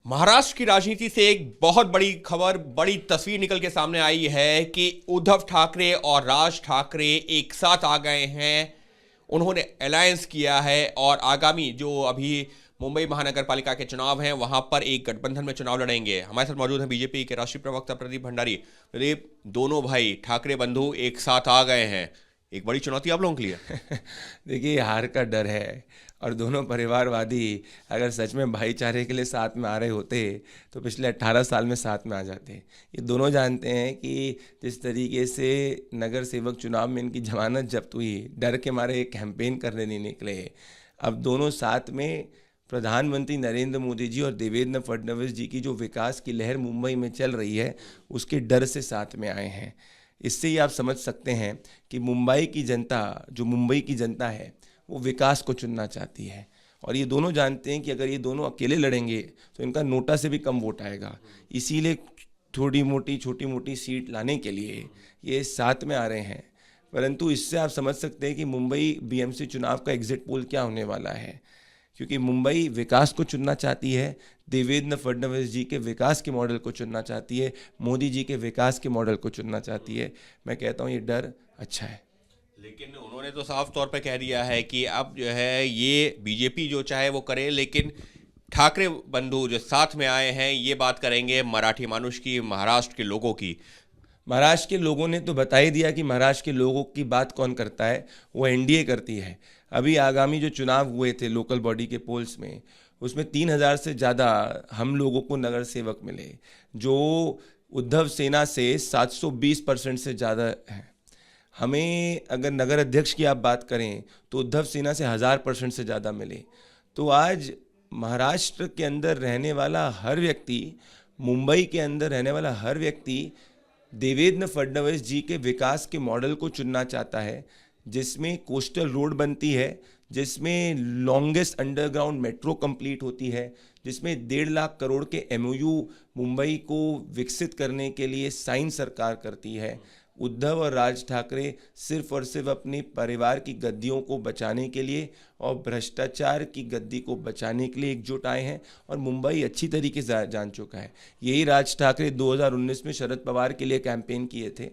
महाराष्ट्र की राजनीति से एक बहुत बड़ी खबर, बड़ी तस्वीर निकल के सामने आई है कि उद्धव ठाकरे और राज ठाकरे एक साथ आ गए हैं। उन्होंने अलायंस किया है और आगामी जो अभी मुंबई महानगर पालिका के चुनाव हैं वहां पर एक गठबंधन में चुनाव लड़ेंगे। हमारे साथ मौजूद हैं बीजेपी के राष्ट्रीय प्रवक्ता प्रदीप भंडारी। प्रदीप, दोनों भाई ठाकरे बंधु एक साथ आ गए हैं, एक बड़ी चुनौती आप लोगों के लिए। देखिए, हार का डर है और दोनों परिवारवादी अगर सच में भाईचारे के लिए साथ में आ रहे होते तो पिछले 18 साल में साथ में आ जाते। ये दोनों जानते हैं कि जिस तरीके से नगर सेवक चुनाव में इनकी जमानत जब्त हुई, डर के मारे एक कैंपेन करने नहीं निकले। अब दोनों साथ में प्रधानमंत्री नरेंद्र मोदी जी और देवेंद्र फडणवीस जी की जो विकास की लहर मुंबई में चल रही है उसके डर से साथ में आए हैं। इससे ही आप समझ सकते हैं कि मुंबई की जनता है वो विकास को चुनना चाहती है। और ये दोनों जानते हैं कि अगर ये दोनों अकेले लड़ेंगे तो इनका नोटा से भी कम वोट आएगा। इसीलिए छोटी मोटी सीट लाने के लिए ये साथ में आ रहे हैं। परंतु इससे आप समझ सकते हैं कि मुंबई बीएमसी चुनाव का एग्जिट पोल क्या होने वाला है, क्योंकि मुंबई विकास को चुनना चाहती है, देवेंद्र फडणवीस जी के विकास के मॉडल को चुनना चाहती है, मोदी जी के विकास के मॉडल को चुनना चाहती है। मैं कहता हूँ ये डर अच्छा है। लेकिन उन्होंने तो साफ तौर पे कह दिया है कि अब जो है ये बीजेपी जो चाहे वो करे, लेकिन ठाकरे बंधु जो साथ में आए हैं ये बात करेंगे मराठी मानुष की, महाराष्ट्र के लोगों की। महाराष्ट्र के लोगों ने तो बता ही दिया कि महाराष्ट्र के लोगों की बात कौन करता है, वो एनडीए करती है। अभी आगामी जो चुनाव हुए थे लोकल बॉडी के पोल्स में, उसमें 3000 से ज़्यादा हम लोगों को नगर सेवक मिले, जो उद्धव सेना से 720% से ज़्यादा है। हमें अगर नगर अध्यक्ष की आप बात करें तो उद्धव सेना से 1000% से ज़्यादा मिले। तो आज महाराष्ट्र के अंदर रहने वाला हर व्यक्ति, मुंबई के अंदर रहने वाला हर व्यक्ति देवेंद्र फडणवीस जी के विकास के मॉडल को चुनना चाहता है, जिसमें कोस्टल रोड बनती है, जिसमें लॉन्गेस्ट अंडरग्राउंड मेट्रो कंप्लीट होती है, जिसमें 1.5 लाख करोड़ के एमओयू मुंबई को विकसित करने के लिए साइन सरकार करती है। उद्धव और राज ठाकरे सिर्फ और सिर्फ अपने परिवार की गद्दियों को बचाने के लिए और भ्रष्टाचार की गद्दी को बचाने के लिए एकजुट आए हैं और मुंबई अच्छी तरीके से जान चुका है। यही राज ठाकरे 2019 में शरद पवार के लिए कैंपेन किए थे।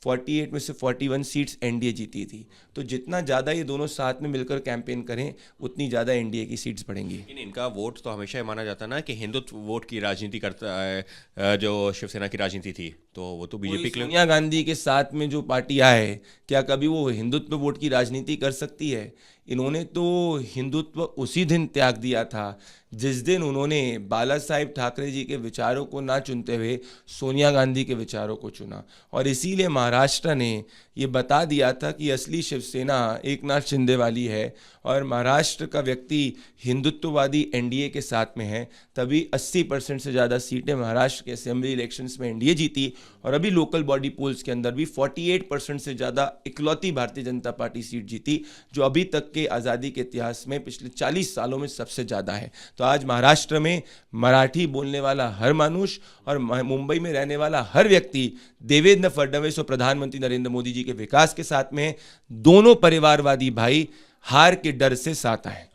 48 में से 41 सीट्स एनडीए जीती थी। तो जितना ज़्यादा ये दोनों साथ में मिलकर कैंपेन करें उतनी ज़्यादा एनडीए की सीट्स बढ़ेंगी। लेकिन इनका वोट तो हमेशा ये माना जाता है ना कि हिंदुत्व वोट की राजनीति करता है। जो शिवसेना की राजनीति थी तो वो तो बीजेपी के लिए। सोनिया गांधी के साथ में जो पार्टियां है, क्या कभी वो हिंदुत्व वोट की राजनीति कर सकती है? इन्होंने तो हिंदुत्व उसी दिन त्याग दिया था जिस दिन उन्होंने बाला साहेब ठाकरे जी के विचारों को ना चुनते हुए सोनिया गांधी के विचारों को चुना। और इसीलिए महाराष्ट्र ने ये बता दिया था कि असली शिवसेना एकनाथ शिंदे वाली है और महाराष्ट्र का व्यक्ति हिंदुत्ववादी एनडीए के साथ में है। तभी 80% से ज़्यादा सीटें महाराष्ट्र के असेंबली इलेक्शंस में एनडीए जीती और अभी लोकल बॉडी पोल्स के अंदर भी 48% से ज़्यादा इकलौती भारतीय जनता पार्टी सीट जीती, जो अभी तक के आज़ादी के इतिहास में पिछले 40 सालों में सबसे ज़्यादा है। तो आज महाराष्ट्र में मराठी बोलने वाला हर मानुष और मुंबई में रहने वाला हर व्यक्ति देवेंद्र फडणवीस और प्रधानमंत्री नरेंद्र मोदी जी के विकास के साथ में। दोनों परिवारवादी भाई हार के डर से साथ आए।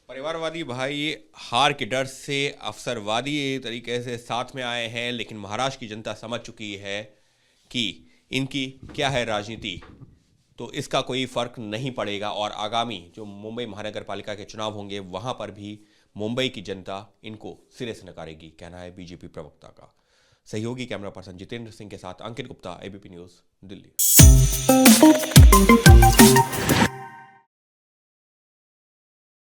परिवारवादी भाई हार के डर से अवसरवादी तरीके से साथ में आए हैं, लेकिन महाराष्ट्र की जनता समझ चुकी है कि इनकी क्या है राजनीति, तो इसका कोई फर्क नहीं पड़ेगा। और आगामी जो मुंबई महानगर पालिका के चुनाव होंगे वहां पर भी मुंबई की जनता इनको सिरे से नकारेगी, कहना है बीजेपी प्रवक्ता का। सहयोगी कैमरा पर्सन जितेंद्र सिंह के साथ अंकित गुप्ता, एबीपी न्यूज़, दिल्ली।